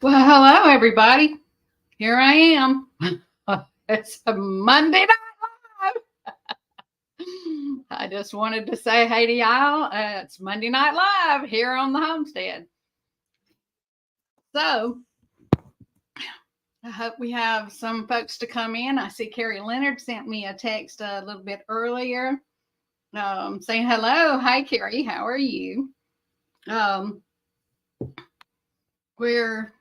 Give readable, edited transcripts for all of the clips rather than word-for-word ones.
Well, hello, everybody. Here I am. It's a Monday Night Live. I just wanted to say hey to y'all. It's Monday Night Live here on the homestead. So, I hope we have some folks to come in. I see Carrie Leonard sent me a text a little bit earlier saying hello. Hi, Carrie. How are you? We're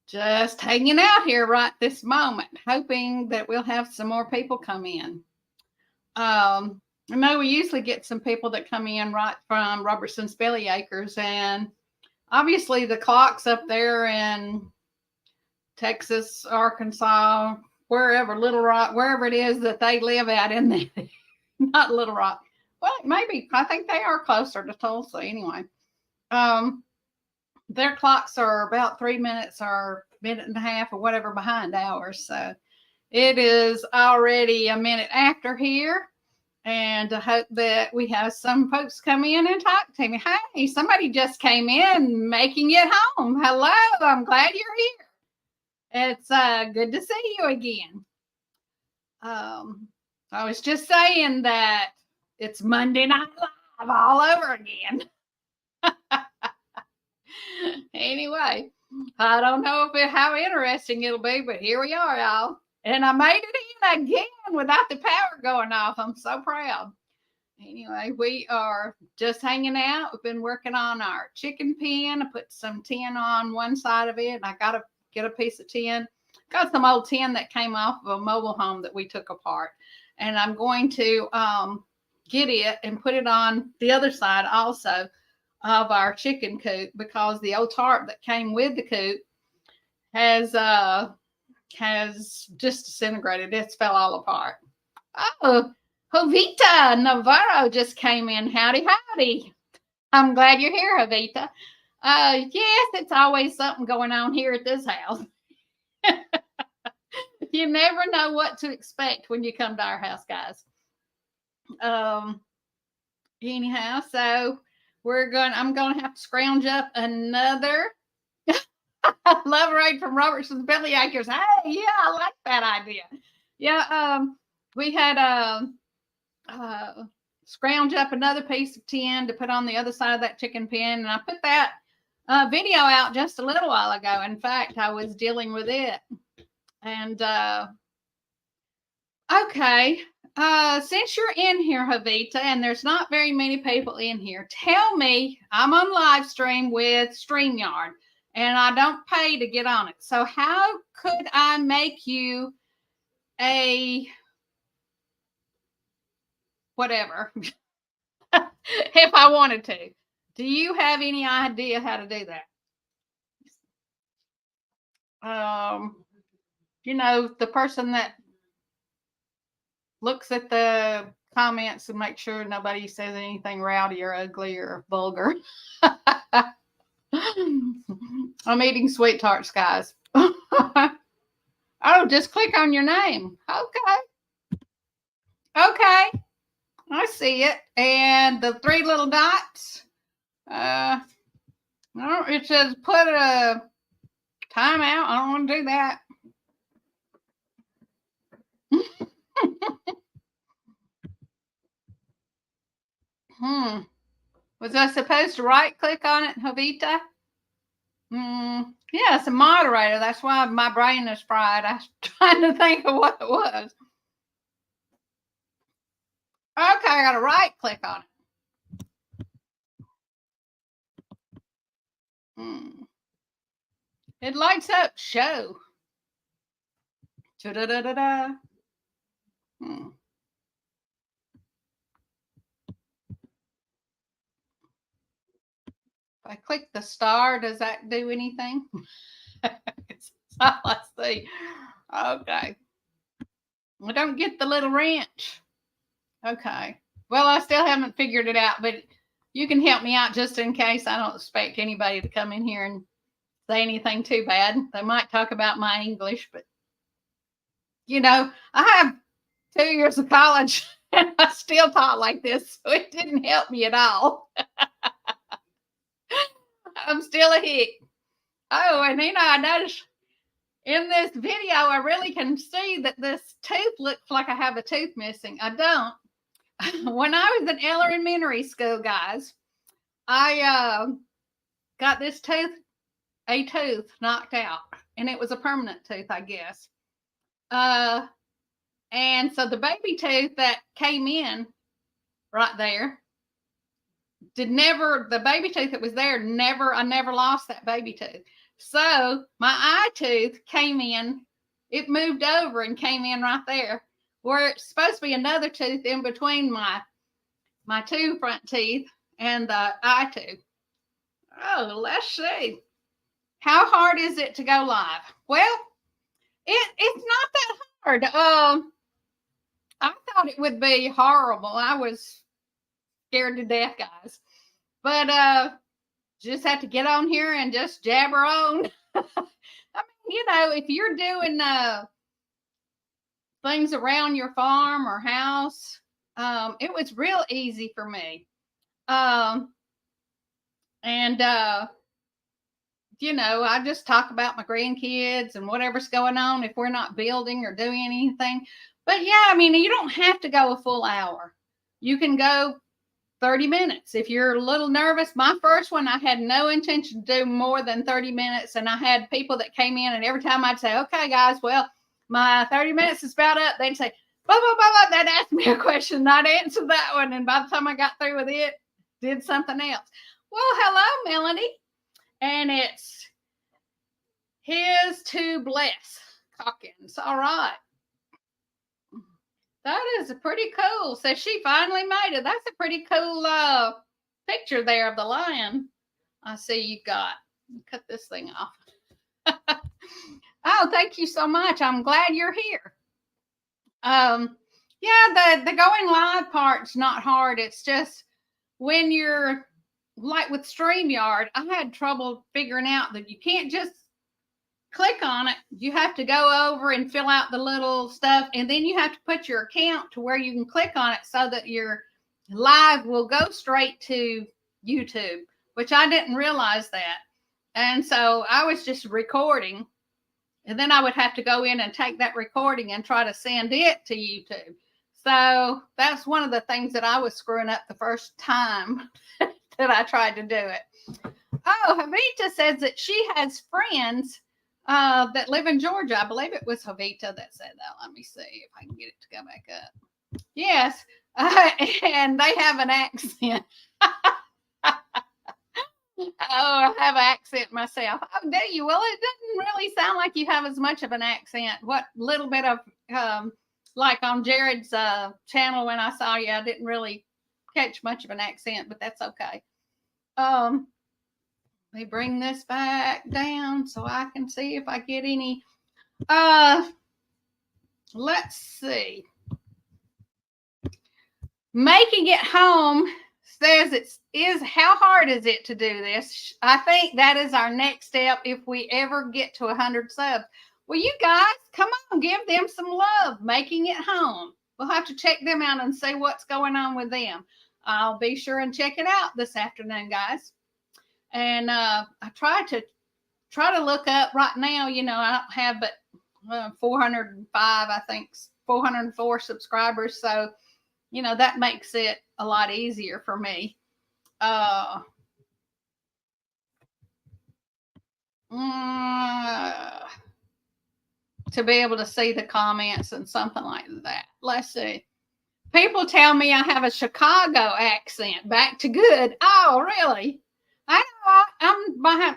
just hanging out here right this moment, hoping that we'll have some more people come in. I know we usually get some people that come in right from Robertson's Belly Acres, and obviously the clocks up there in Texas, Arkansas, wherever, Little Rock, wherever it is that they live at in the, not Little Rock. Well, maybe, I think they are closer to Tulsa anyway. Their clocks are about 3 minutes or minute and a half or whatever behind ours. So it is already a minute after here. And I hope that we have some folks come in and talk to me. Hey, somebody just came in making it home. Hello, I'm glad you're here. It's good to see you again. I was just saying that it's Monday Night Live all over again. Anyway, I don't know how interesting it'll be, but here we are, y'all. And I made it in again without the power going off. I'm so proud. Anyway, we are just hanging out. We've been working on our chicken pen. I put some tin on one side of it. And I got to get a piece of tin. Got some old tin that came off of a mobile home that we took apart. And I'm going to get it and put it on the other side also of our chicken coop, because the old tarp that came with the coop has just disintegrated. It's fell all apart. Oh, Jovita Navarro just came in. Howdy, howdy. I'm glad you're here, Jovita. Yes, it's always something going on here at this house. You never know what to expect when you come to our house, guys. Anyhow, so I'm gonna have to scrounge up another love raid from Robertson's Belly Acres. Hey, yeah, I like that idea. Yeah, we had scrounge up another piece of tin to put on the other side of that chicken pen, and I put that video out just a little while ago. In fact, I was dealing with it. And okay, since you're in here, Jovita, and there's not very many people in here, tell me, I'm on live stream with StreamYard, and I don't pay to get on it. So how could I make you a whatever if I wanted to? Do you have any idea how to do that? The person that looks at the comments and makes sure nobody says anything rowdy or ugly or vulgar. I'm eating sweet tarts, guys. Oh, just click on your name. Okay, I see it. And the 3 little dots. It says put a timeout. I don't want to do that. Was I supposed to right click on it, Jovita? Yeah, it's a moderator. That's why my brain is fried. I was trying to think of what it was. Okay, I got to right click on it. It lights up show. Da-da-da-da-da. If I click the star, does that do anything? It's all I see. Okay. I don't get the little wrench. Okay. Well, I still haven't figured it out, but you can help me out just in case. I don't expect anybody to come in here and say anything too bad. They might talk about my English, but I have 2 years of college and I still talk like this, so it didn't help me at all. I'm still a hick. Oh, and I noticed in this video, I really can see that this tooth looks like I have a tooth missing. I don't. When I was in elementary school, guys, I got this a tooth knocked out, and it was a permanent tooth, I guess. And so the baby tooth that came in right there the baby tooth that was there, I never lost that baby tooth. So my eye tooth came in, it moved over and came in right there, where it's supposed to be another tooth in between my two front teeth and the eye tooth. Oh, let's see. How hard is it to go live? Well, it's not that hard. I thought it would be horrible. I was scared to death, guys. But just have to get on here and just jabber on. I mean, if you're doing things around your farm or house, it was real easy for me. I just talk about my grandkids and whatever's going on if we're not building or doing anything. But yeah, I mean, you don't have to go a full hour. You can go 30 minutes. If you're a little nervous, my first one, I had no intention to do more than 30 minutes. And I had people that came in, and every time I'd say, okay, guys, well, my 30 minutes is about up, they'd say, blah, blah, blah, blah. They'd ask me a question, and I'd answer that one. And by the time I got through with it, did something else. Well, hello, Melanie. And it's his to bless Calkins. All right. That is pretty cool. So she finally made it. That's a pretty cool picture there of the lion. I see you got. Cut this thing off. Oh, thank you so much. I'm glad you're here. Yeah, the going live part's not hard. It's just when you're like with StreamYard, I had trouble figuring out that you can't just click on it. You have to go over and fill out the little stuff, and then you have to put your account to where you can click on it so that your live will go straight to YouTube, which I didn't realize that. And so I was just recording, and then I would have to go in and take that recording and try to send it to YouTube. So that's one of the things that I was screwing up the first time that I tried to do it. Oh, Javita says that she has friends that live in Georgia. I believe it was Javita that said that. Let me see if I can get it to go back up. Yes, and they have an accent. Oh, I have an accent myself. Oh, do you? Well, it doesn't really sound like you have as much of an accent. What little bit of, like on Jared's channel when I saw you, I didn't really catch much of an accent, but that's okay. Let me bring this back down so I can see if I get any. Let's see. Making it home says how hard is it to do this? I think that is our next step if we ever get to 100 subs. Well, you guys, come on, give them some love. Making it home. We'll have to check them out and see what's going on with them. I'll be sure and check it out this afternoon, guys. And I try to look up right now. I don't have but 405, I think 404 subscribers. So, that makes it a lot easier for me. To be able to see the comments and something like that. Let's see. People tell me I have a Chicago accent. Back to good. Oh, really? I know.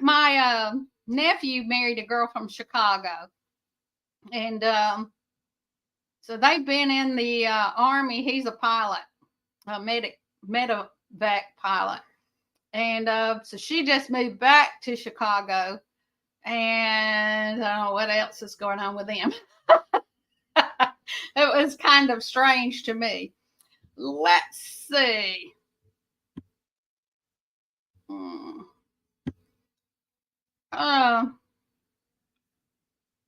My nephew married a girl from Chicago. And so they've been in the Army. He's a pilot, a medevac pilot. And so she just moved back to Chicago. And I don't know what else is going on with them. It was kind of strange to me. Let's see.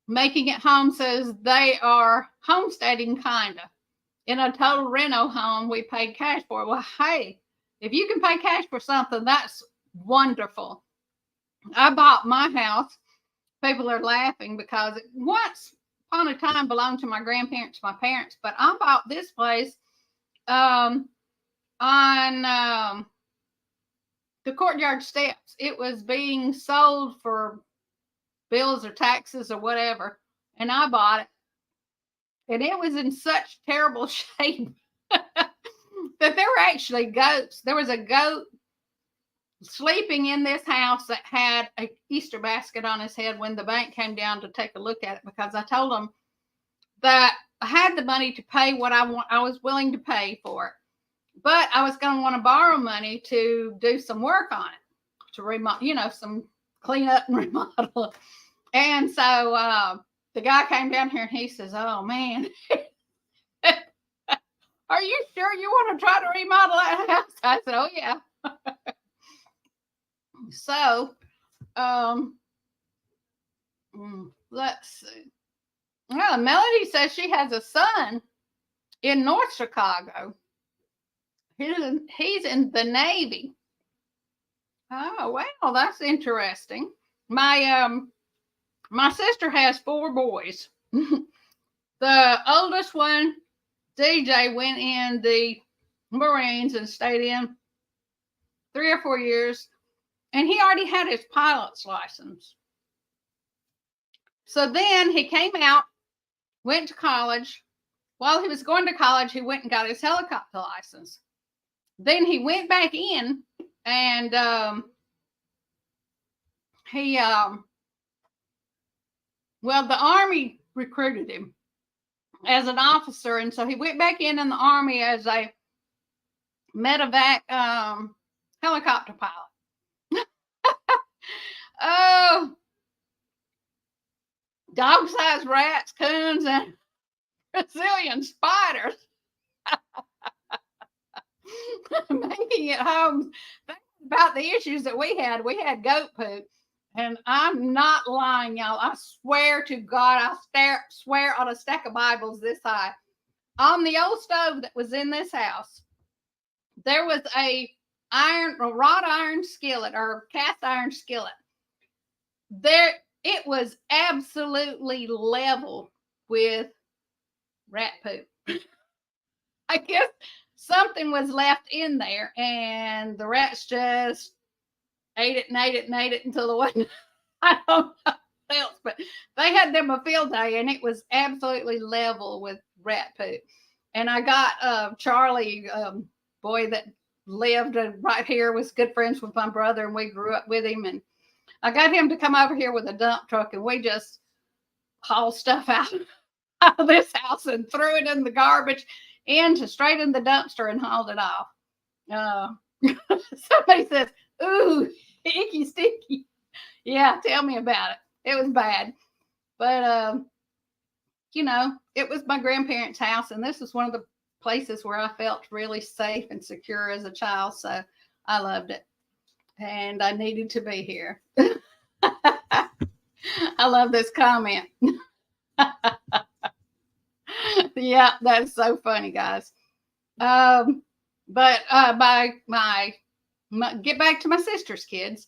Making it home says they are homesteading, kind of. In a total reno home, we paid cash for it. Well, hey, if you can pay cash for something, that's wonderful. I bought my house. People are laughing because it once upon a time belonged to my grandparents, my parents, but I bought this place on the courtyard steps. It was being sold for bills or taxes or whatever, and I bought it, and it was in such terrible shape that there were actually goats. There was a goat sleeping in this house that had a Easter basket on his head when the bank came down to take a look at it, because I told them that I had the money to pay what I was willing to pay for it, but I was going to want to borrow money to do some work on it, to remodel, some clean up and remodel. And so the guy came down here and he says, "Oh man, are you sure you want to try to remodel that house?" I said, "Oh yeah." So let's see. Well, Melody says she has a son in North Chicago. He's in the Navy. Oh, well, that's interesting. My sister has 4 boys. The oldest one, DJ, went in the Marines and stayed in 3 or 4 years, and he already had his pilot's license. So then he came out, went to college. While he was going to college, he went and got his helicopter license. Then he went back in, and the Army recruited him as an officer, and so he went back in the Army as a medevac helicopter pilot. Oh, dog-sized rats, coons, and Brazilian spiders. Making it home. Think about the issues that we had. We had goat poop. And I'm not lying, y'all. I swear to God, I swear on a stack of Bibles this high. On the old stove that was in this house, there was a wrought iron skillet or cast iron skillet. It was absolutely level with rat poop. I guess something was left in there, and the rats just ate it and ate it and ate it until there wasn't, I don't know what else, but they had them a field day, and it was absolutely level with rat poop. And I got Charlie, boy that lived right here, was good friends with my brother, and we grew up with him, and I got him to come over here with a dump truck, and we just hauled stuff out of this house and threw it in the garbage, straight in the dumpster, and hauled it off. Somebody says, "Ooh, icky sticky." Yeah, tell me about it. It was bad. But, it was my grandparents' house, and this was one of the places where I felt really safe and secure as a child. So I loved it. And I needed to be here. I love this comment. Yeah, that's so funny, guys. But get back to my sister's kids.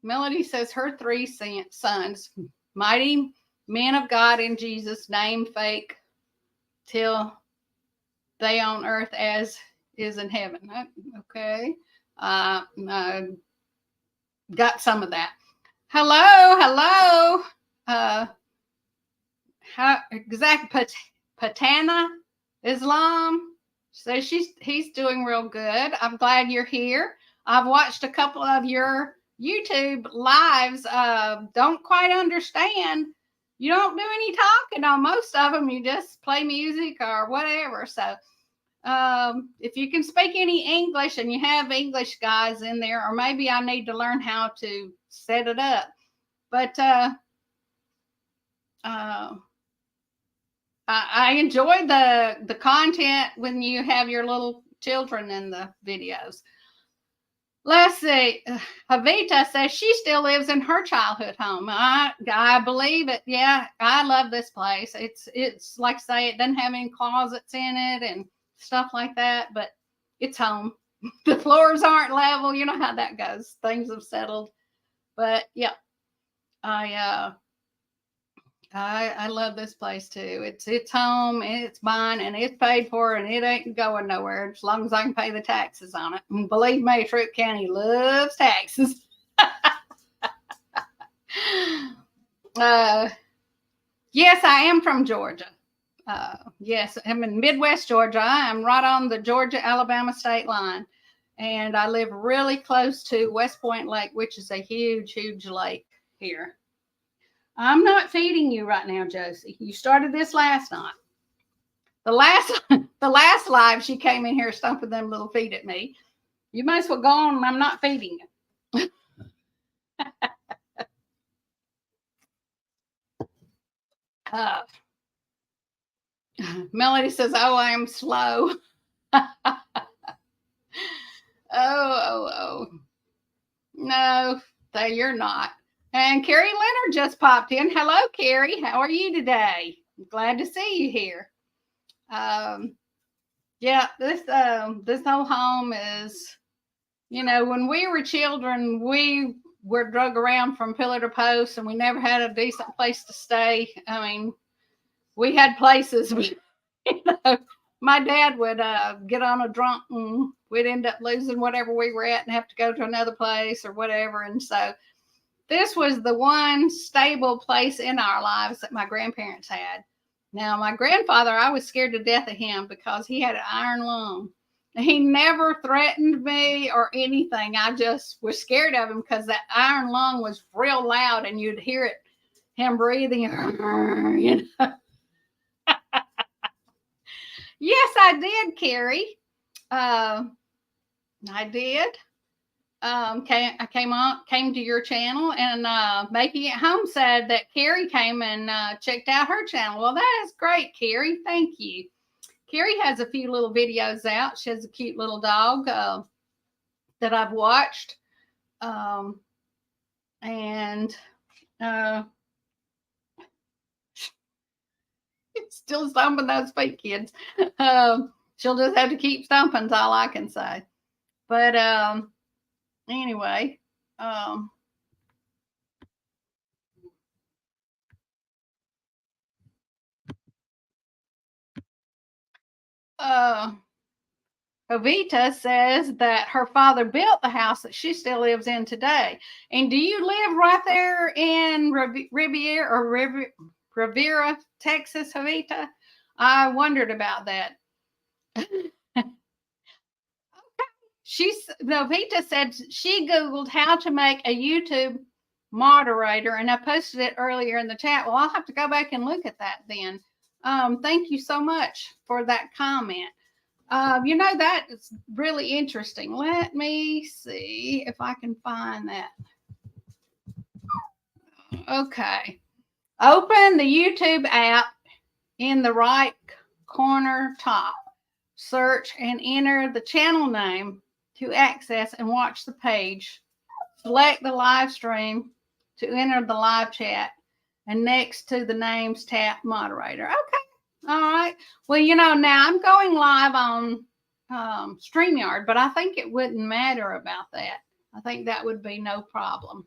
Melody says her 3 sons, mighty men of God in Jesus' name, fake till they on earth as is in heaven. Okay. Got some of that. Hello. Patana Islam says he's doing real good. I'm glad you're here. I've watched a couple of your YouTube lives. Don't quite understand. You don't do any talking on most of them. You just play music or whatever. So if you can speak any English and you have English guys in there, or maybe I need to learn how to set it up. But I enjoy the content when you have your little children in the videos. Let's see. Javita says she still lives in her childhood home. I believe it. Yeah, I love this place. It's like I say, it doesn't have any closets in it and stuff like that, but it's home. the floors aren't level. You know how that goes. Things have settled. But yeah, I love this place too. It's home and it's mine and it's paid for and it ain't going nowhere as long as I can pay the taxes on it. And believe me, Troup County loves taxes. Yes, I am from Georgia. Yes, I'm in Midwest Georgia. I'm right on the Georgia-Alabama state line. And I live really close to West Point Lake, which is a huge, huge lake here. I'm not feeding you right now, Josie. You started this last night. The last live, she came in here stomping them little feet at me. You might as well go on. I'm not feeding you. Melody says, "Oh, I am slow." Oh. No, you're not. And Carrie Leonard just popped in. Hello, Carrie. How are you today? I'm glad to see you here. Yeah, this whole home is, when we were children, we were drug around from pillar to post, and we never had a decent place to stay. I mean, we had places. My dad would get on a drunk and we'd end up losing whatever we were at and have to go to another place or whatever. And so this was the one stable place in our lives that my grandparents had. Now, my grandfather, I was scared to death of him because he had an iron lung. He never threatened me or anything. I just was scared of him because that iron lung was real loud and you'd hear it, him breathing. Yes, I did, Carrie. I did. I came to your channel, and Making It Home said that Carrie came and checked out her channel. Well, that is great, Carrie. Thank you. Carrie has a few little videos out. She has a cute little dog that I've watched. And still stomping those feet, kids. She'll just have to keep stomping, is all I can say. But anyway, Jovita says that her father built the house that she still lives in today. And do you live right there in Riviera, Texas, Jovita? I wondered about that. Jovita said she Googled how to make a YouTube moderator, and I posted it earlier in the chat. Well, I'll have to go back and look at that then. Thank you so much for that comment. That is really interesting. Let me see if I can find that. Okay. Open the YouTube app in the right corner top. Search and enter the channel name to access and watch the page. Select the live stream to enter the live chat. And next to the names, tap moderator. Okay. All right. Well, now I'm going live on StreamYard, but I think it wouldn't matter about that. I think that would be no problem.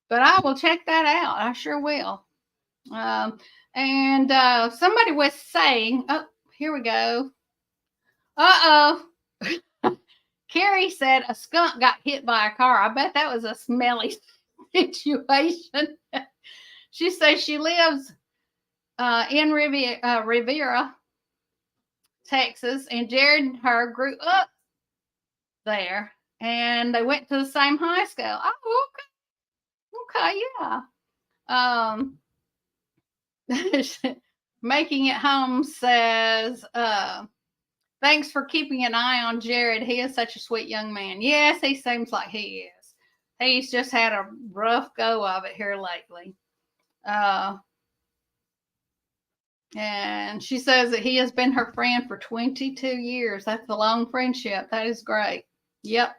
But I will check that out. I sure will. And somebody was saying, oh, here we go. Uh-oh. Carrie said a skunk got hit by a car. I bet that was a smelly situation. She says she lives in Riviera, Texas, and Jared and her grew up there, and they went to the same high school. Oh, okay. Okay, yeah. Making It Home says, thanks for keeping an eye on Jared. He is such a sweet young man. Yes, he seems like he is. He's just had a rough go of it here lately. And she says that he has been her friend for 22 years. That's a long friendship. That is great. Yep.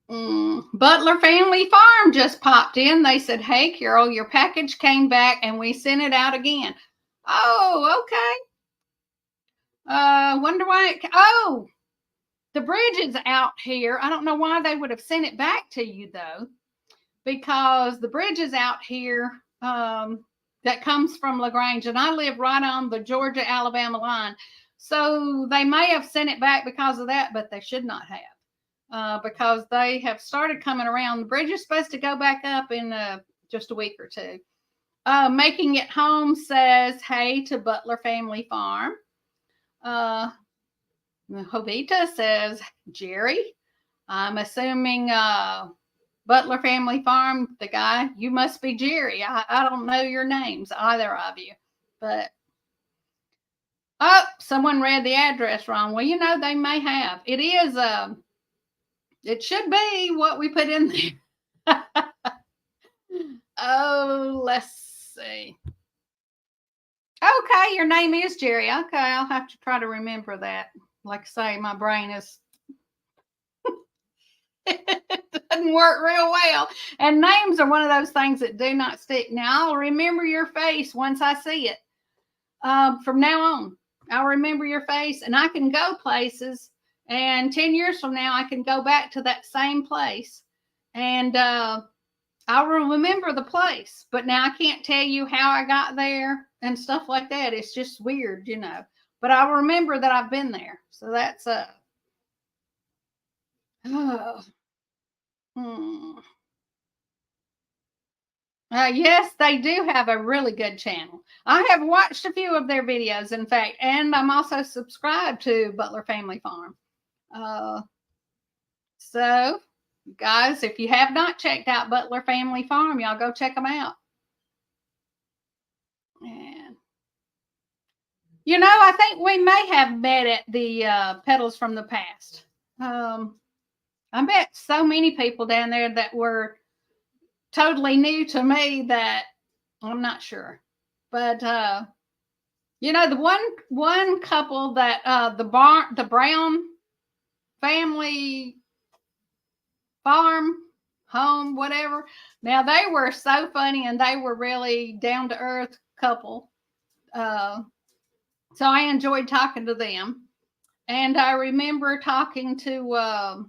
Butler Family Farm just popped in. They said, hey, Carol, your package came back and we sent it out again. Oh, okay. Wonder why the bridge is out here. I don't know why they would have sent it back to you though, because the bridge is out here that comes from LaGrange, and I live right on the Georgia-Alabama line. So they may have sent it back because of that, but they should not have, because they have started coming around. The bridge is supposed to go back up in just a week or two. Making it home says, hey to Butler Family Farm. Jovita says, Jerry. I'm assuming Butler Family Farm, the guy, you must be Jerry. I don't know your names, either of you. But, oh, someone read the address wrong. Well, you know, they may have. It is, it should be what we put in there. Oh, let's see. Okay, your name is Jerry. Okay, I'll have to try to remember that. Like I say, my brain is it doesn't work real well. And names are one of those things that do not stick. Now I'll remember your face once I see it. From now on, I'll remember your face, and I can go places. And 10 years from now, I can go back to that same place, and I'll remember the place. But now I can't tell you how I got there and stuff like that. It's just weird, you know. But I'll remember that I've been there. So that's yes, they do have a really good channel. I have watched a few of their videos, in fact, and I'm also subscribed to Butler Family Farm. So, guys, if you have not checked out Butler Family Farm, y'all go check them out. And, you know, I think we may have met at the Petals from the Past. I met so many people down there that were totally new to me that I'm not sure. But you know, the one couple that the Brown family farm home, whatever. Now they were so funny, and they were really down to earth couple. So I enjoyed talking to them. And I remember talking to God,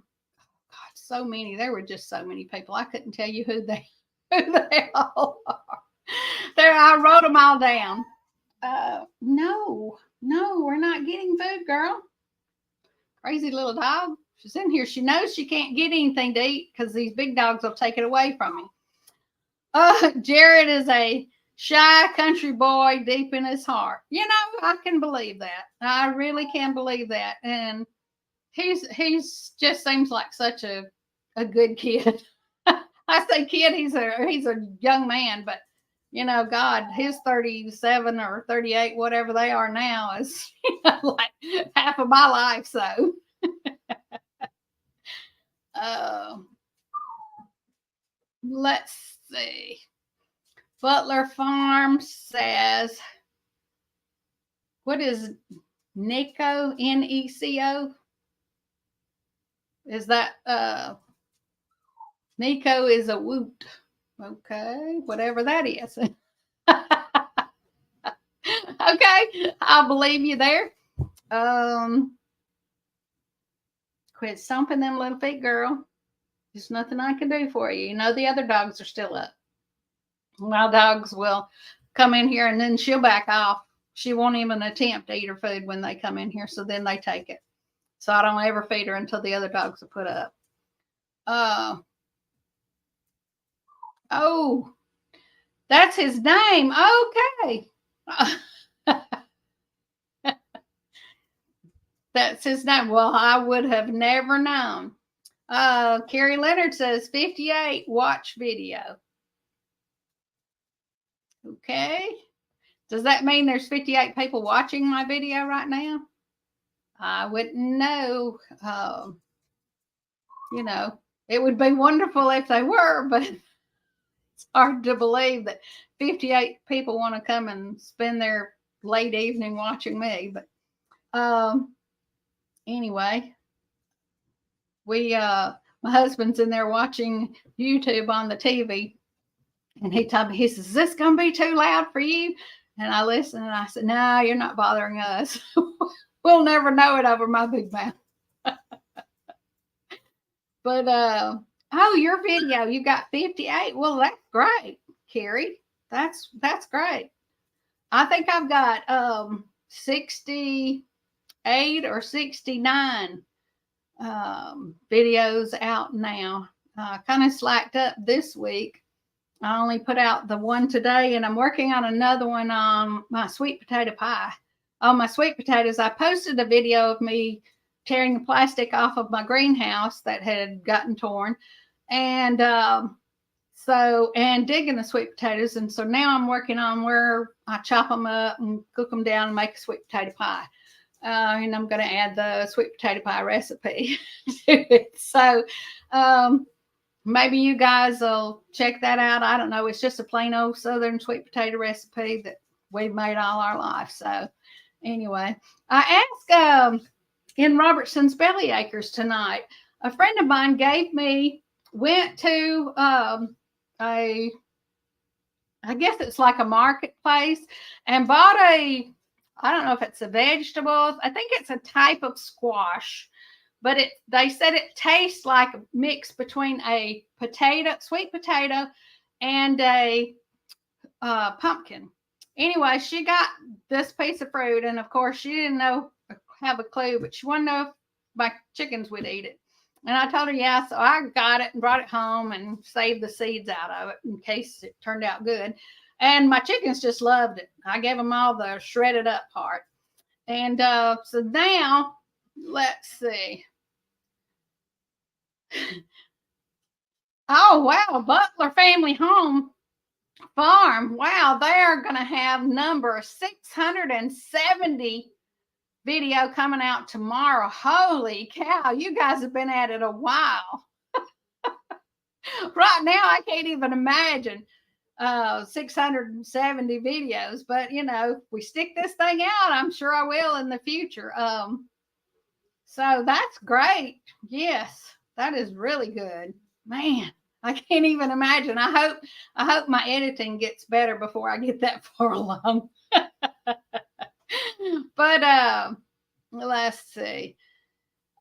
so many. There were just so many people. I couldn't tell you who they all are. There, I wrote them all down. No, we're not getting food, girl. Crazy little dog. She's in here. She knows she can't get anything to eat because these big dogs will take it away from me. Jared is a shy country boy deep in his heart. You know, I can believe that. I really can believe that. And he's just seems like such a good kid. I say kid, he's a young man, but you know, God, his 37 or 38, whatever they are now, is like half of my life. So, let's see. Butler Farm says, what is Neco, Neco? Is that Nico is a woot. Okay, whatever that is. Okay, I'll believe you there. Quit stomping them little feet, girl. There's nothing I can do for you. You know the other dogs are still up. My dogs will come in here and then she'll back off. She won't even attempt to eat her food when they come in here, so then they take it. So I don't ever feed her until the other dogs are put up. Oh, that's his name. Okay. That's his name. Well, I would have never known. Carrie Leonard says 58 watch video. Okay. Does that mean there's 58 people watching my video right now? I wouldn't know. You know, it would be wonderful if they were, but it's hard to believe that 58 people want to come and spend their late evening watching me. But anyway, my husband's in there watching YouTube on the TV, and he told me, he says, is this going to be too loud for you? And I listened and I said, no, you're not bothering us. We'll never know it over my big mouth. But, oh, your video, you got 58. Well, that's great, Carrie. That's great. I think I've got 68 or 69 videos out now. Kind of slacked up this week. I only put out the one today, and I'm working on another one on my sweet potato pie. On my sweet potatoes, I posted a video of me tearing the plastic off of my greenhouse that had gotten torn, and and digging the sweet potatoes. And so now I'm working on where I chop them up and cook them down and make a sweet potato pie. And I'm going to add the sweet potato pie recipe to it. So maybe you guys will check that out. I don't know. It's just a plain old Southern sweet potato recipe that we've made all our life. So anyway, I asked in Robertson's Belly Acres tonight, a friend of mine went to I guess it's like a marketplace, and bought I don't know if it's a vegetable. I think it's a type of squash, but they said it tastes like a mix between a sweet potato, and a pumpkin. Anyway, she got this piece of fruit, and of course she didn't have a clue, but she wanted to know if my chickens would eat it. And I told her, yeah. So I got it and brought it home and saved the seeds out of it in case it turned out good. And my chickens just loved it. I gave them all the shredded up part. And so now, let's see. Oh, wow. Butler Family Home Farm. Wow. They're going to have number 670 video coming out tomorrow. Holy cow. You guys have been at it a while. Right now, I can't even imagine 670 videos, but if we stick this thing out, I'm sure I will in the future. So that's great. Yes, that is really good. Man, I can't even imagine. I hope my editing gets better before I get that far along. But let's see.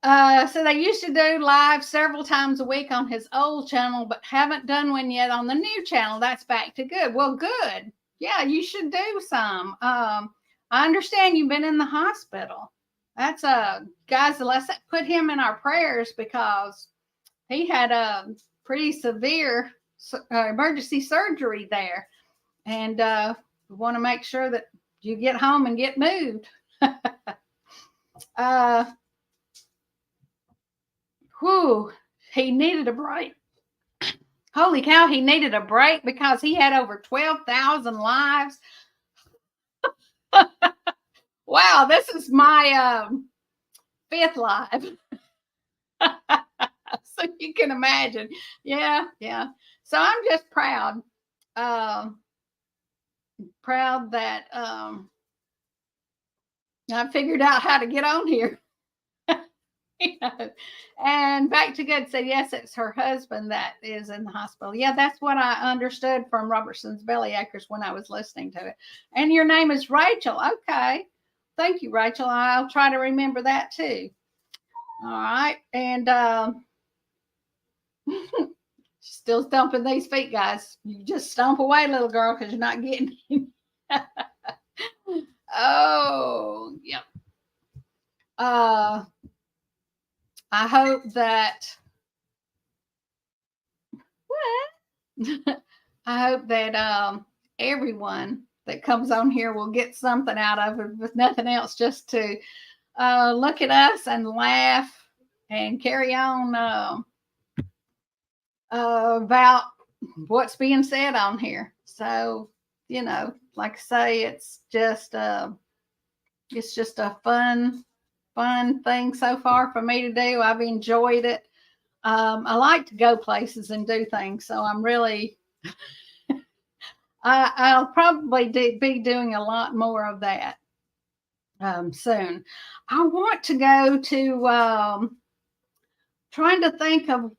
So they used to do live several times a week on his old channel, but haven't done one yet on the new channel. That's back to good. Well, good. Yeah, you should do some. I understand you've been in the hospital. That's guys, let's put him in our prayers, because he had a pretty severe emergency surgery there, and we want to make sure that you get home and get moved. He needed a break. Holy cow, he needed a break because he had over 12,000 lives. Wow, this is my 5th live. So you can imagine. Yeah. So I'm just proud. Proud that I figured out how to get on here. And back to good said, yes, it's her husband that is in the hospital. Yeah, that's what I understood from Robertson's Belly Acres when I was listening to it. And your name is Rachel. Okay. Thank you, Rachel. I'll try to remember that too. All right. And still stomping these feet, guys. You just stomp away, little girl, because you're not getting him. Oh, yep. I hope that everyone that comes on here will get something out of it, if nothing else, just to look at us and laugh and carry on about what's being said on here. So, like I say, it's just a fun thing so far for me to do. I've enjoyed it. I like to go places and do things, so I'm really I'll probably be doing a lot more of that soon. I want to go to trying to think of,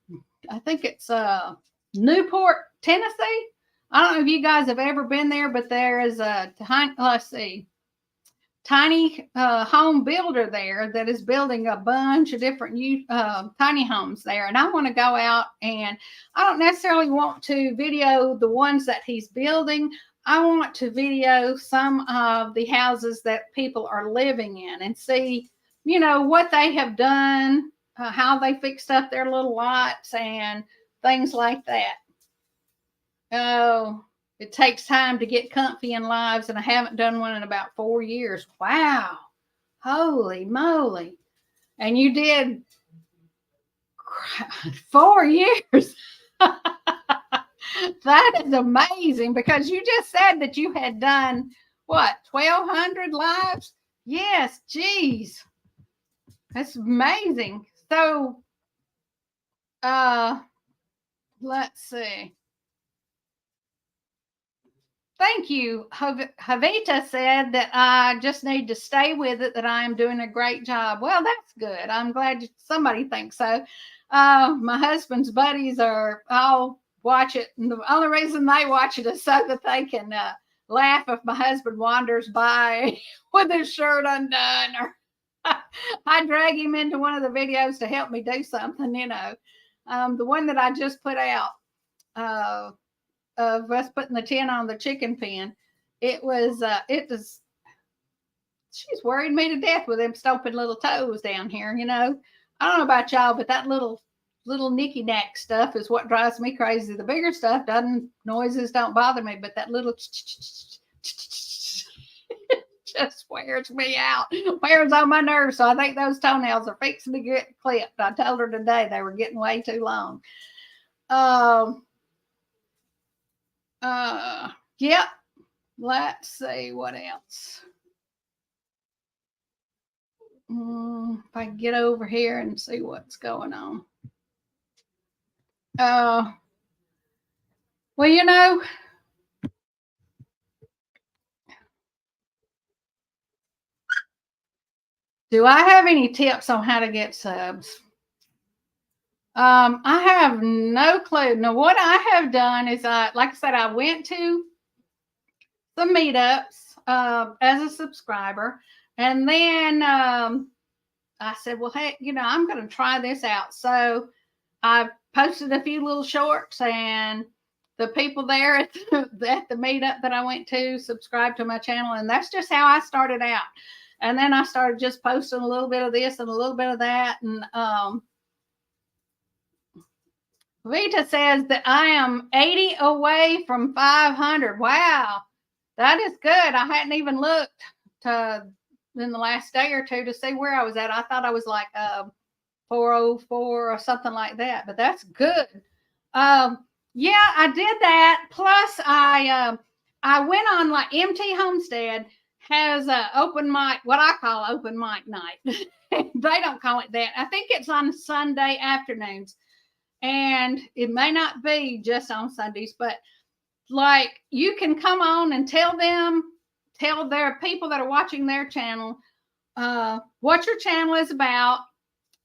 I think it's Newport, Tennessee. I don't know if you guys have ever been there, but there is a tiny home builder there that is building a bunch of different tiny homes there. And I want to go out, and I don't necessarily want to video the ones that he's building. I want to video some of the houses that people are living in and see, what they have done, how they fixed up their little lots and things like that. Oh, it takes time to get comfy in lives, and I haven't done one in about 4 years. Wow. Holy moly. And you did 4 years. That is amazing, because you just said that you had done, what, 1,200 lives? Yes, geez. That's amazing. So, let's see. Thank you. Javita said that I just need to stay with it, that I am doing a great job. Well, that's good. I'm glad somebody thinks so. My husband's buddies are all watch it. And the only reason they watch it is so that they can laugh if my husband wanders by with his shirt undone, or I drag him into one of the videos to help me do something, The one that I just put out, of us putting the tin on the chicken pen, it was she's worried me to death with them stomping little toes down here. I don't know about y'all, but that little nicky knack stuff is what drives me crazy. The bigger stuff noises don't bother me, but that little just wears me out, wears on my nerves. So I think those toenails are fixing to get clipped. I told her today they were getting way too long. Yep. Let's see what else. If I can get over here and see what's going on. Well, do I have any tips on how to get subs? I have no clue. Now, what I have done is, like I said, I went to some meetups as a subscriber, and then I said, well, hey, I'm going to try this out. So I posted a few little shorts, and the people there at the meetup that I went to subscribed to my channel, and that's just how I started out. And then I started just posting a little bit of this and a little bit of that, and Vita says that I am 80 away from 500. Wow, that is good. I hadn't even looked in the last day or two to see where I was at. I thought I was like 404 or something like that, but that's good. Yeah, I did that. Plus, I went on, like, MT Homestead has a open mic, what I call open mic night. They don't call it that. I think it's on Sunday afternoons. And it may not be just on Sundays, but like, you can come on and tell their people that are watching their channel what your channel is about.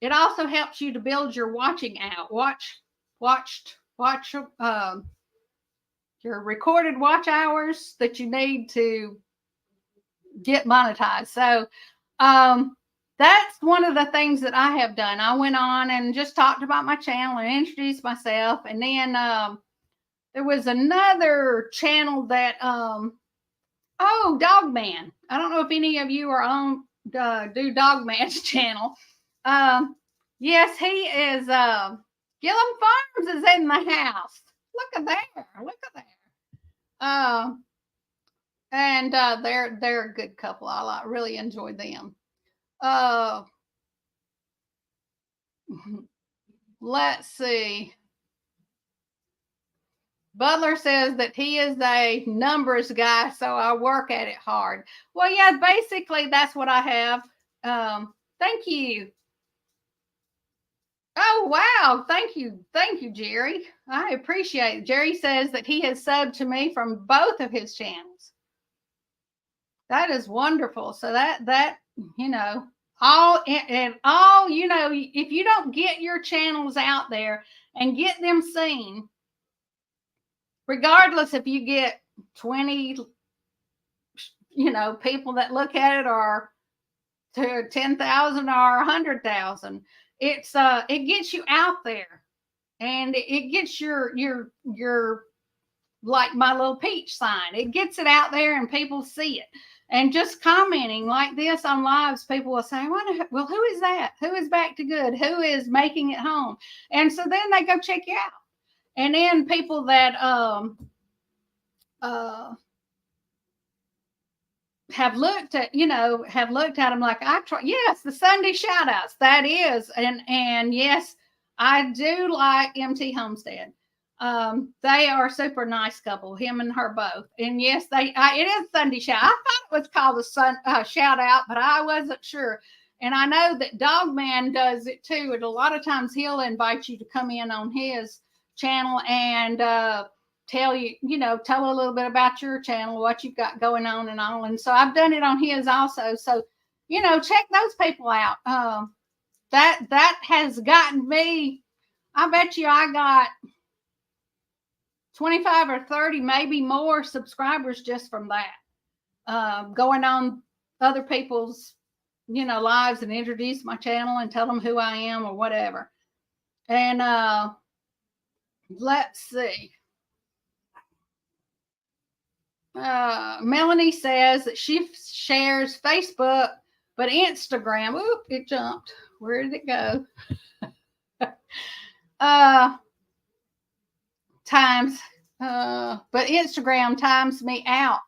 It also helps you to build your watching out. Watch your recorded watch hours that you need to get monetized. So that's one of the things that I have done. I went on and just talked about my channel and introduced myself. And then there was another channel that, Dogman. I don't know if any of you are on do Dogman's channel. Yes, he is. Gillum Farms is in the house. Look at there. And they're a good couple. I really enjoyed them. Let's see. Butler says that he is a numbers guy, so I work at it hard. Well, yeah, basically that's what I have. Thank you. Oh, wow. Thank you, Jerry. I appreciate it. Jerry says that he has subbed to me from both of his channels. That is wonderful. So that all, if you don't get your channels out there and get them seen, regardless if you get 20, people that look at it, or to 10,000 or 100,000, it gets you out there, and it gets your like my little peach sign. It gets it out there and people see it. And just commenting like this on lives, people will say, well, who is that? Who is Back to Good? Who is making it home? And so then they go check you out. And then people that have looked at them, like, I try. Yes, the Sunday shout outs, that is. And yes, I do like MT Homestead. They are a super nice couple, him and her both. And yes, it is Sunday shout. I thought it was called a shout out, but I wasn't sure. And I know that Dogman does it too. And a lot of times he'll invite you to come in on his channel and tell a little bit about your channel, what you've got going on and all. And so I've done it on his also. So, check those people out. That has gotten me, I bet you I got 25 or 30, maybe more subscribers just from that. Going on other people's, lives and introduce my channel and tell them who I am or whatever. And let's see. Melanie says that she shares Facebook, but Instagram, it jumped. Where did it go? But Instagram times me out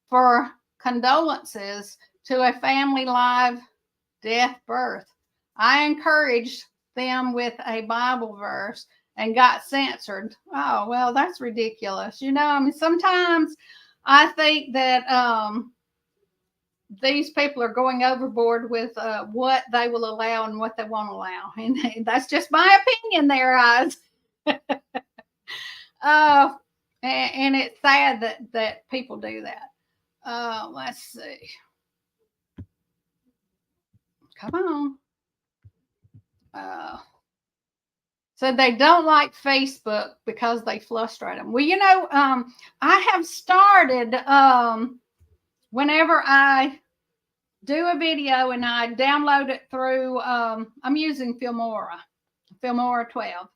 for condolences to a family live death birth. I encouraged them with a Bible verse and got censored. Oh, well, that's ridiculous. Sometimes I think that these people are going overboard with what they will allow and what they won't allow. And that's just my opinion there, guys. And it's sad that people do that. Let's see. Come on. So they don't like Facebook because they frustrate them. Well, I have started, whenever I do a video and I download it through, I'm using Filmora 12,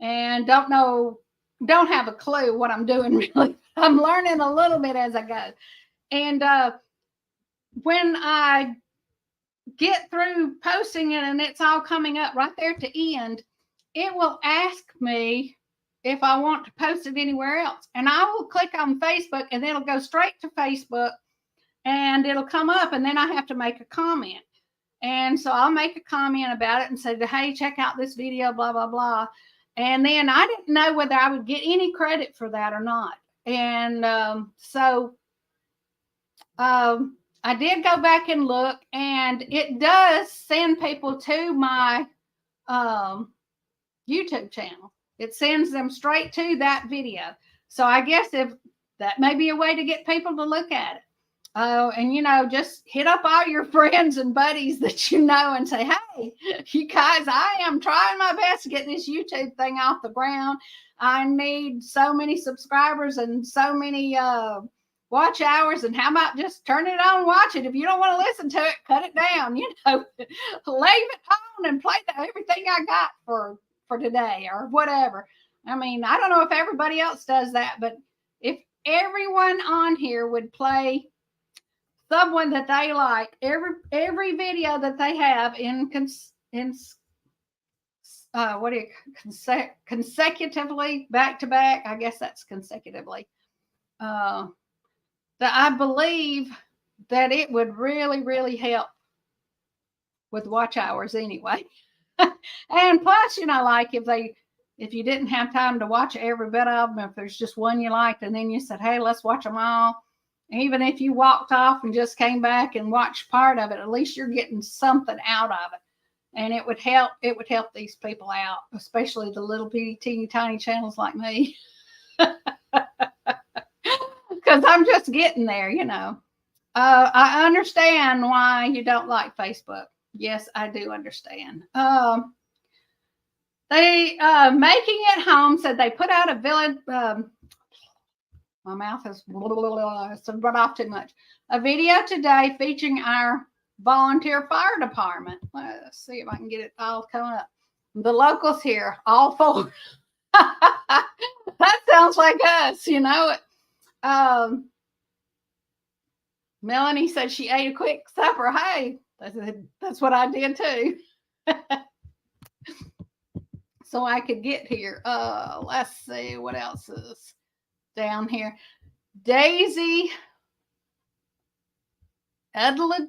and don't have a clue what I'm doing really. I'm learning a little bit as I go. And when I get through posting it and it's all coming up right there to end, it will ask me if I want to post it anywhere else. And I will click on Facebook and it'll go straight to Facebook and it'll come up, and then I have to make a comment. And so I'll make a comment about it and say, hey, check out this video, blah, blah, blah. And then I didn't know whether I would get any credit for that or not. And so I did go back and look, and it does send people to my YouTube channel. It sends them straight to that video. So I guess if that may be a way to get people to look at it. And, just hit up all your friends and buddies that and say, hey, you guys, I am trying my best to get this YouTube thing off the ground. I need so many subscribers and so many watch hours. And how about just turn it on, watch it. If you don't want to listen to it, cut it down, leave it on and play everything I got for today or whatever. I mean, I don't know if everybody else does that, but if everyone on here would play someone that they like, every video that they have consecutively, back to back, I guess that's consecutively, that I believe that it would really, really help with watch hours anyway. And plus, like if you didn't have time to watch every bit of them, if there's just one you liked and then you said, hey, let's watch them all. Even if you walked off and just came back and watched part of it, at least you're getting something out of it. And it would help these people out, especially the little bitty teeny tiny channels like me. Because I'm just getting there, I understand why you don't like Facebook. Yes, I do understand. They Making It Home said they put out a My mouth is run off too much. A video today featuring our volunteer fire department. Let's see if I can get it all coming up. The locals here, all four. That sounds like us, you know. Melanie said she ate a quick supper. Hey, that's what I did too. So I could get here. Let's see what else is down here. Daisy Edlin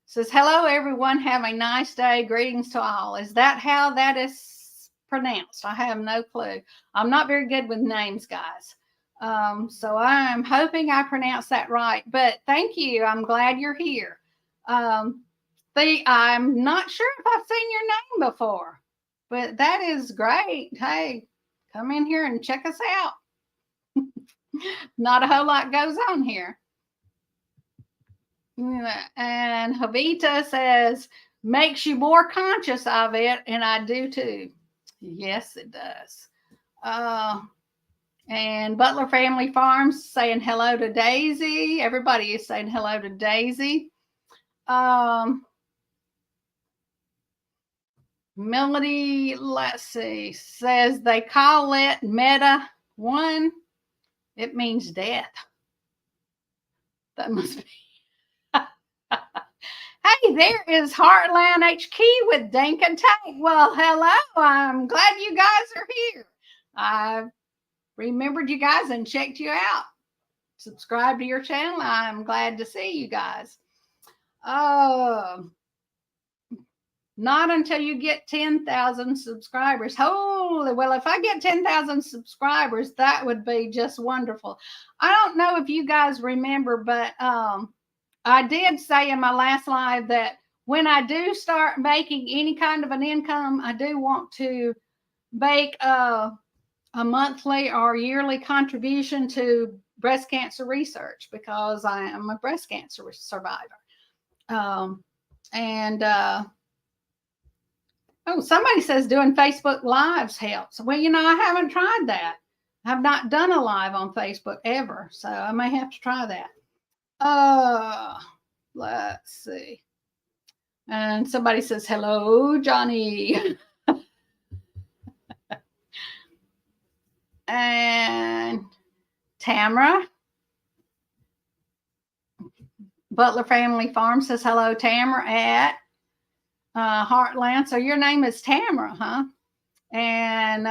says, hello, everyone. Have a nice day. Greetings to all. Is that how that is pronounced? I have no clue. I'm not very good with names, guys. So I'm hoping I pronounced that right. But thank you. I'm glad you're here. I'm not sure if I've seen your name before, but that is great. Hey, come in here and check us out. Not a whole lot goes on here. And Javita says, makes you more conscious of it, and I do too. Yes, it does. And Butler Family Farms saying hello to Daisy. Everybody is saying hello to Daisy. Melody, let's see, says they call it Meta 1. It means death. That must be. Hey, there is Heartland HQ with Dink and Tank. Well, hello. I'm glad you guys are here. I remembered you guys and checked you out. Subscribe to your channel. I'm glad to see you guys. Not until you get 10,000 subscribers. Holy, well, if I get 10,000 subscribers, that would be just wonderful. I don't know if you guys remember, but I did say in my last live that when I do start making any kind of an income, I do want to make a monthly or yearly contribution to breast cancer research because I am a breast cancer survivor. Oh, somebody says doing Facebook Lives helps. Well, you know, I haven't tried that. I've not done a live on Facebook ever, so I may have to try that. Let's see. And somebody says, hello, Johnny. And Tamara. Butler Family Farm says, hello, Tamara at Heartland. So your name is Tamara, huh? And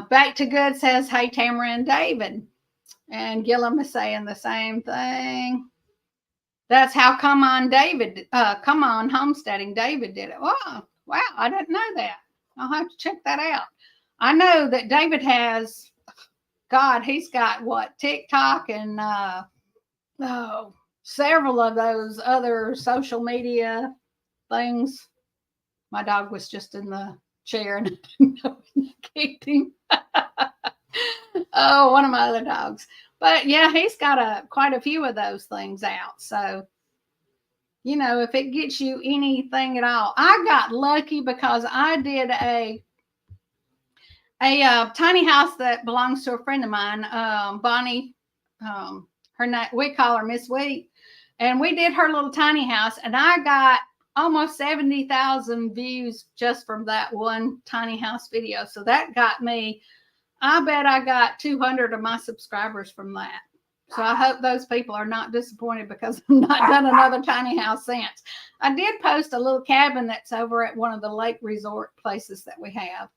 Back to Good says, hey, Tamara and David. And Gillum is saying the same thing. That's how Come On Homesteading David did it. Wow, I didn't know that. I'll have to check that out. I know that David has, God, he's got what, TikTok and several of those other social media things. My dog was just in the chair and I didn't know I kicked him. Oh, one of my other dogs. But yeah, he's got quite a few of those things out. So, you know, if it gets you anything at all. I got lucky because I did a tiny house that belongs to a friend of mine, Bonnie. Her name, we call her Miss Wheat. And we did her little tiny house, and I got almost 70,000 views just from that one tiny house video. So that got me, I bet I got 200 of my subscribers from that. So I hope those people are not disappointed because I've not done another tiny house since. I did post a little cabin that's over at one of the lake resort places that we have.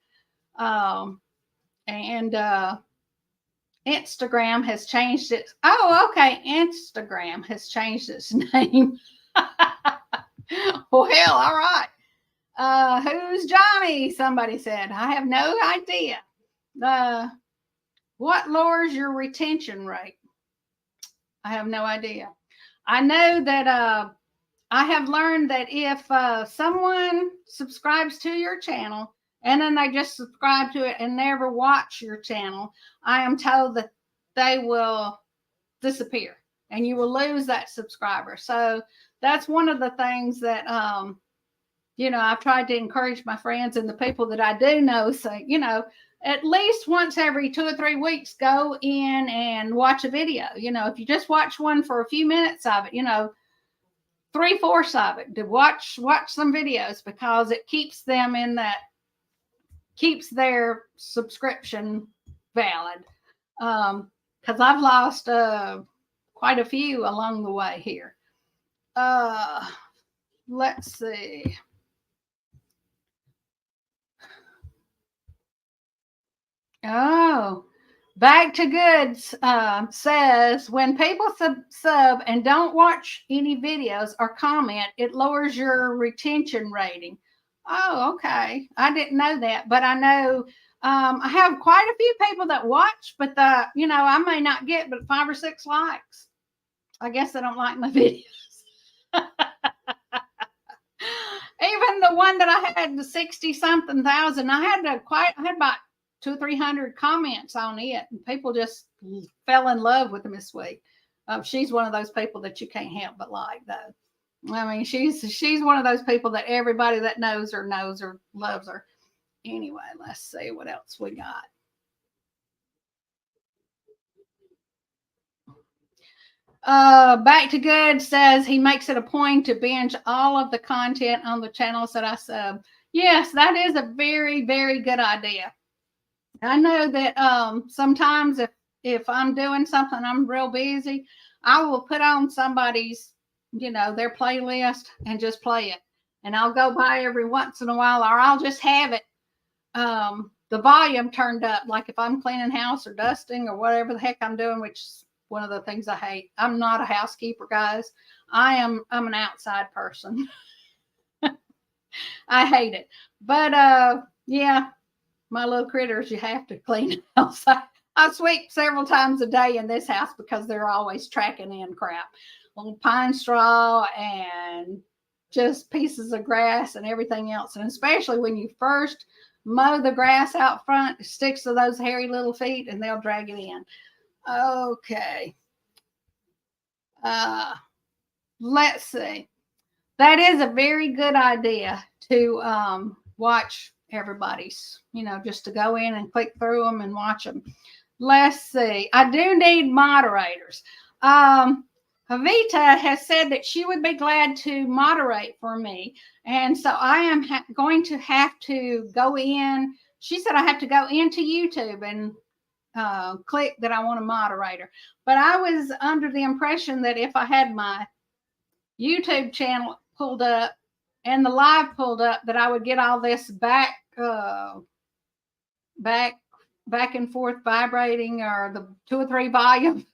Instagram has changed its, Instagram has changed its name. Well, all right. Who's Johnny? Somebody said. I have no idea. What lowers your retention rate? I have no idea. I know that I have learned that if someone subscribes to your channel and then they just subscribe to it and never watch your channel, I am told that they will disappear and you will lose that subscriber. So that's one of the things that, you know, I've tried to encourage my friends and the people that I do know, say, you know, at least once every 2 or 3 weeks, go in and watch a video. You know, if you just watch one for a few minutes of it, you know, 3/4 of it, to watch some videos, because it keeps them in that, keeps their subscription valid. Because I've lost quite a few along the way here. Let's see. Oh, Back to Goods says, when people sub and don't watch any videos or comment, it lowers your retention rating. Oh, okay. I didn't know that, but I know I have quite a few people that watch, but I may not get but 5 or 6 likes. I guess they don't like my videos. Even the one that I had, the 60-something thousand, I had about 200 or 300 comments on it, and people just fell in love with Miss Sweet. She's one of those people that you can't help but like, though. I mean, she's one of those people that everybody that knows her loves her. Anyway, let's see what else we got. Back to Good says he makes it a point to binge all of the content on the channels that I sub. Yes, that is a very, very good idea. I know that sometimes if I'm doing something, I'm real busy, I will put on somebody's, their playlist and just play it. And I'll go by every once in a while, or I'll just have it, the volume turned up, like if I'm cleaning house or dusting or whatever the heck I'm doing, which is one of the things I hate. I'm not a housekeeper, guys. I'm an outside person. I hate it. But yeah, my little critters, you have to clean house. I sweep several times a day in this house because they're always tracking in crap. Little pine straw and just pieces of grass and everything else. And especially when you first mow the grass out front, it sticks to those hairy little feet and they'll drag it in. Okay. Let's see. That is a very good idea to watch everybody's, just to go in and click through them and watch them. Let's see. I do need moderators. Havita has said that she would be glad to moderate for me. And so I am going to have to go in. She said I have to go into YouTube and click that I want a moderator. But I was under the impression that if I had my YouTube channel pulled up and the live pulled up, that I would get all this back and forth vibrating, or the 2 or 3 volumes,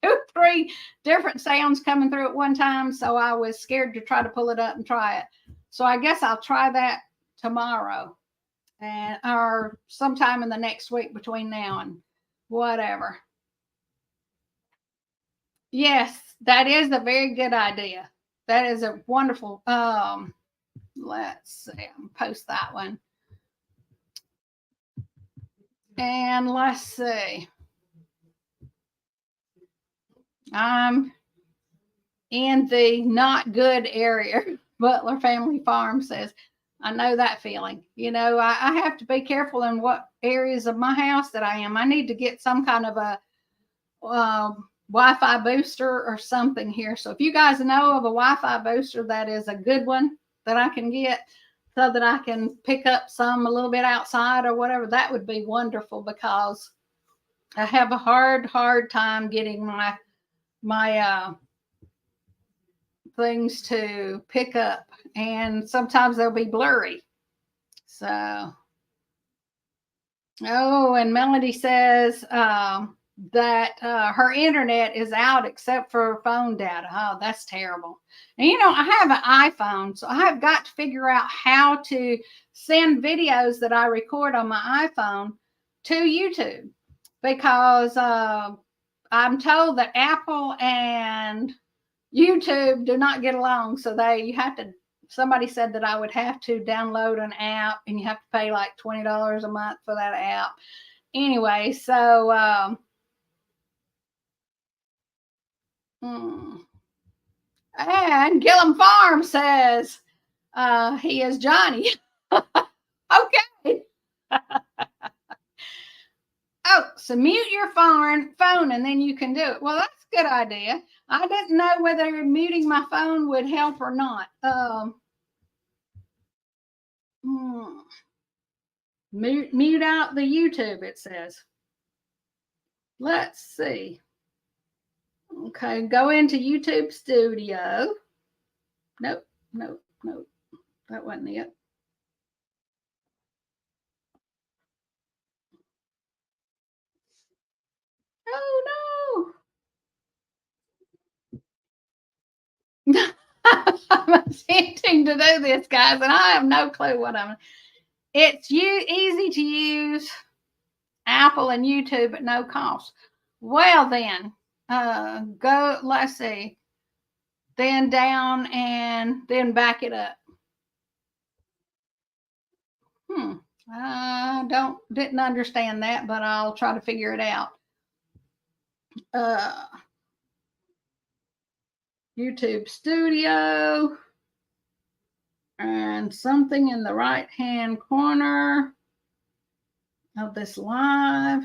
2 or 3 different sounds coming through at one time. So I was scared to try to pull it up and try it. So I guess I'll try that tomorrow, or sometime in the next week between now and whatever. Yes, that is a very good idea. That is a wonderful. Let's see. I'm post that one. And let's see. I'm in the not good area. Butler Family Farm says, I know that feeling. I have to be careful in what areas of my house that I am. I need to get some kind of a Wi-Fi booster or something here. So if you guys know of a Wi-Fi booster that is a good one that I can get, so that I can pick up some a little bit outside or whatever, that would be wonderful, because I have a hard time getting my things to pick up, and sometimes they'll be blurry. So, and Melody says that her internet is out except for phone data. Oh, that's terrible. And I have an iPhone, so I have got to figure out how to send videos that I record on my iPhone to YouTube, because I'm told that Apple and YouTube do not get along. So somebody said that I would have to download an app, and you have to pay like $20 a month for that app. Anyway, so and Gillum Farm says he is Johnny. Okay. So mute your phone and then you can do it. Well, that's a good idea. I didn't know whether muting my phone would help or not. Mute out the YouTube, it says. Let's see. Okay, go into YouTube Studio. Nope. That wasn't it. Oh no. I'm attempting to do this, guys, and I have no clue what I'm. It's easy to use Apple and YouTube at no cost. Well, then, go, let's see, then down and then back it up. I didn't understand that, but I'll try to figure it out. YouTube Studio and something in the right hand corner of this live.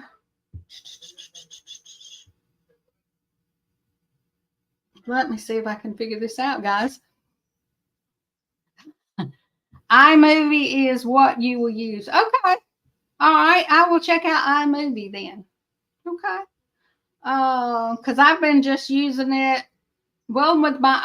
Let me see if I can figure this out, guys. iMovie is what you will use. Okay. All right. I will check out iMovie then. Okay. Because I've been just using it. Well, with my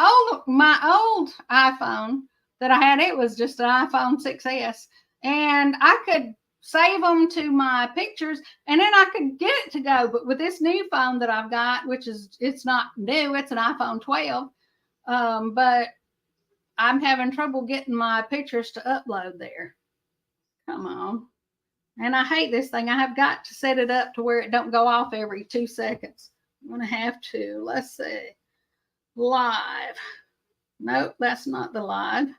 old iPhone that I had, it was just an iPhone 6S. And I could save them to my pictures and then I could get it to go. But with this new phone that I've got, which is, it's not new, it's an iPhone 12. But I'm having trouble getting my pictures to upload there. Come on. And I hate this thing. I have got to set it up to where it don't go off every 2 seconds. I'm going to have to. Let's see. Live. Nope, that's not the live.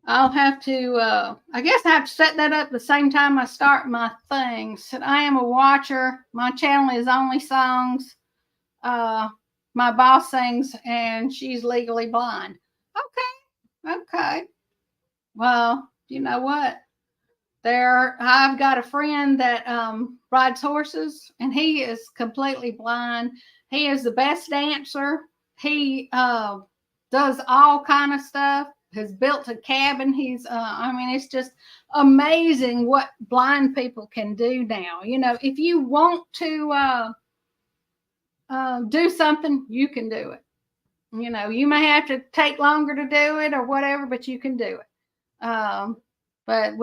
I'll have to, I guess I have to set that up the same time I start my things. I am a watcher. My channel is only songs. My boss sings and she's legally blind. Okay. Well, you know what? I've got a friend that rides horses and he is completely blind. He is the best dancer. He does all kind of stuff. Has built a cabin. I mean, it's just amazing what blind people can do now. You know, if you want to do something, you can do it. You know, you may have to take longer to do it or whatever, but you can do it. But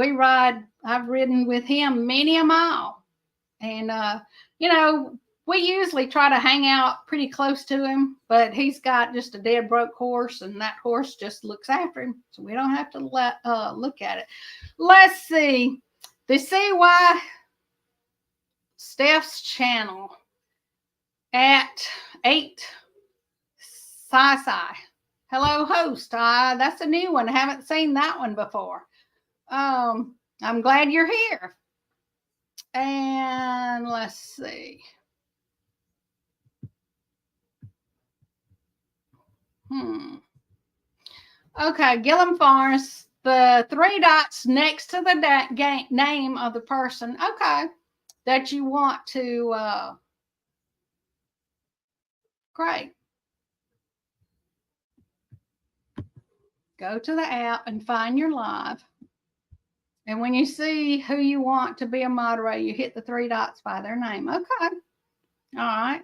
I've ridden with him many a mile. And, you know, we usually try to hang out pretty close to him, but he's got just a dead broke horse and that horse just looks after him. So we don't have to look at it. Let's see. The CY Steph's channel at 8 Sai. Hello, host. That's a new one. I haven't seen that one before. I'm glad you're here. And let's see. Okay, Gillum Forest, the 3 dots next to the name of the person, okay, that you want to, great. Go to the app and find your live. And when you see who you want to be a moderator, you hit the 3 dots by their name. Okay. All right.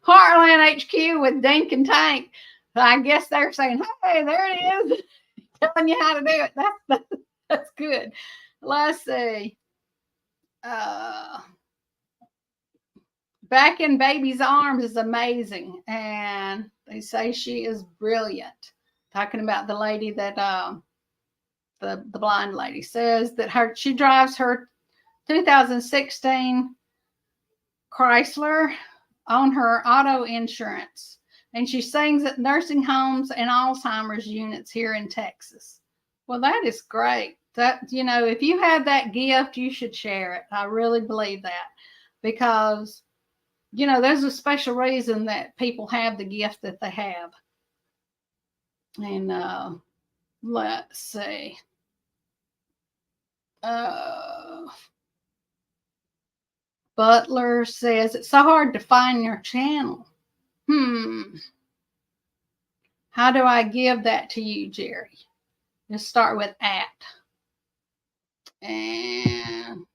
Heartland HQ with Dink and Tank. I guess they're saying, hey, there it is. Telling you how to do it. That's good. Let's see. Back in Baby's Arms is amazing. And they say she is brilliant. Talking about the lady that the blind lady says that she drives her 2016 Chrysler on her auto insurance, and she sings at nursing homes and Alzheimer's units here in Texas. Well, that is great. That, you know, if you have that gift, you should share it. I really believe that, because you know, there's a special reason that people have the gift that they have. And let's see. Butler says, it's so hard to find your channel. How do I give that to you, Jerry? Just start with at. And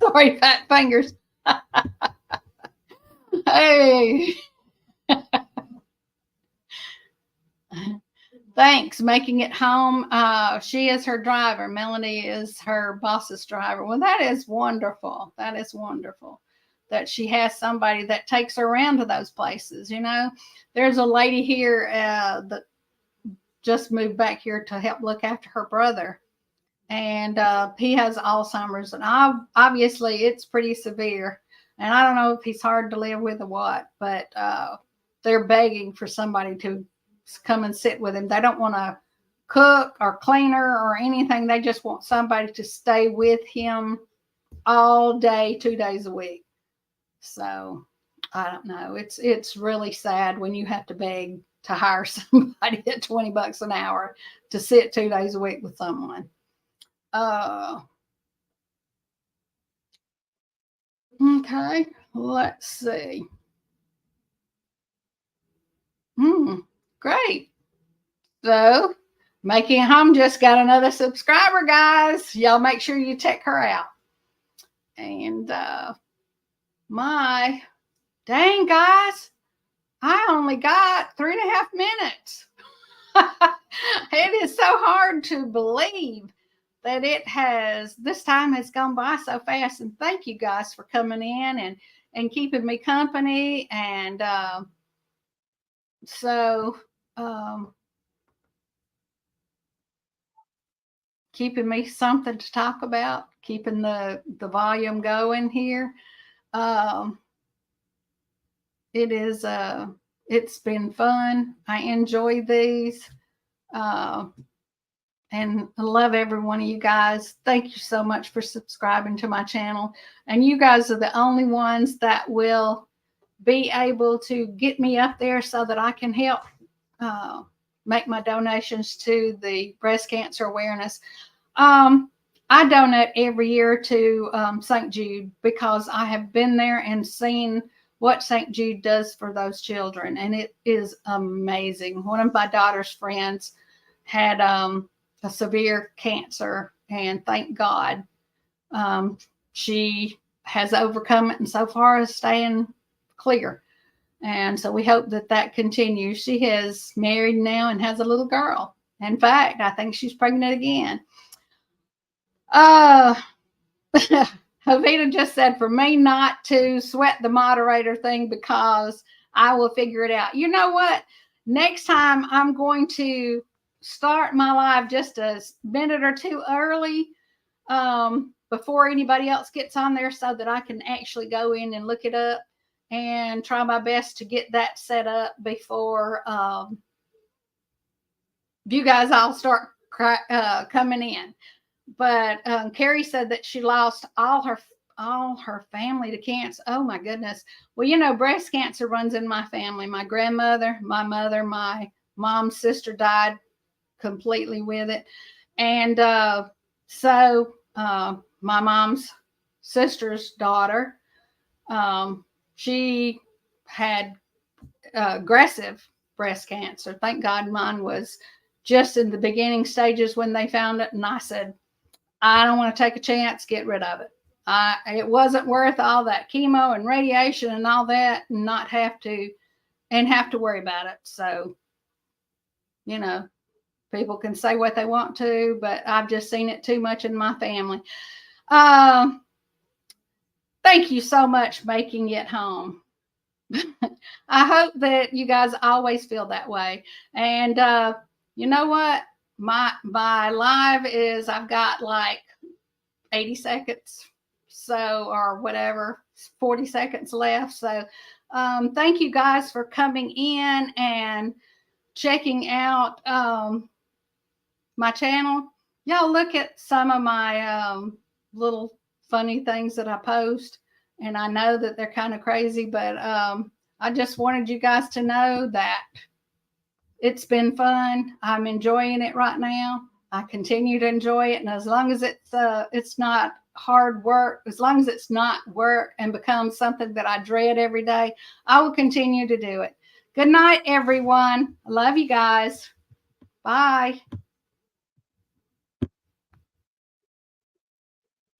sorry, fat fingers. Hey. Thanks, making it home. She is her driver. Melanie is her boss's driver. Well, that is wonderful. That is wonderful that she has somebody that takes her around to those places. You know, there's a lady here that just moved back here to help look after her brother. And he has Alzheimer's, and obviously it's pretty severe. And I don't know if he's hard to live with or what, but they're begging for somebody to come and sit with him. They don't want to cook or clean her or anything. They just want somebody to stay with him all day, 2 days a week. So I don't know. It's really sad when you have to beg to hire somebody at $20 an hour to sit 2 days a week with someone. Okay, let's see. Great. So, Making It Home just got another subscriber, guys. Y'all make sure you check her out. And my dang, guys, I only got 3.5 minutes. It is so hard to believe that this time has gone by so fast. And thank you guys for coming in and keeping me company. And keeping me something to talk about, keeping the volume going here. It's been fun. I enjoy these. And I love every one of you guys. Thank you so much for subscribing to my channel. And you guys are the only ones that will be able to get me up there so that I can help make my donations to the breast cancer awareness. I donate every year to St. Jude because I have been there and seen what St. Jude does for those children. And it is amazing. One of my daughter's friends had a severe cancer, and thank God she has overcome it and so far is staying clear. And so we hope that continues. She is married now and has a little girl. In fact, I think she's pregnant again. Jovita just said for me not to sweat the moderator thing because I will figure it out. You know what? Next time I'm going to start my live just a minute or two early before anybody else gets on there so that I can actually go in and look it up and try my best to get that set up before you guys all start coming in. But Carrie said that she lost all her family to cancer. Oh my goodness. Well, you know, breast cancer runs in my family. My grandmother, my mother, my mom's sister died completely with it. And so my mom's sister's daughter, she had aggressive breast cancer. Thank God mine was just in the beginning stages when they found it. And I said, I don't want to take a chance, get rid of it. It wasn't worth all that chemo and radiation and all that and not have to worry about it. So, you know, people can say what they want to, but I've just seen it too much in my family. Thank you so much, Making It Home. I hope that you guys always feel that way. And you know what? My live is, I've got like 80 seconds, so, or whatever, 40 seconds left. So thank you guys for coming in and checking out my channel. Y'all look at some of my little funny things that I post. And I know that they're kind of crazy, but I just wanted you guys to know that it's been fun. I'm enjoying it right now. I continue to enjoy it. And as long as it's not hard work, as long as it's not work and becomes something that I dread every day, I will continue to do it. Good night, everyone. I love you guys. Bye.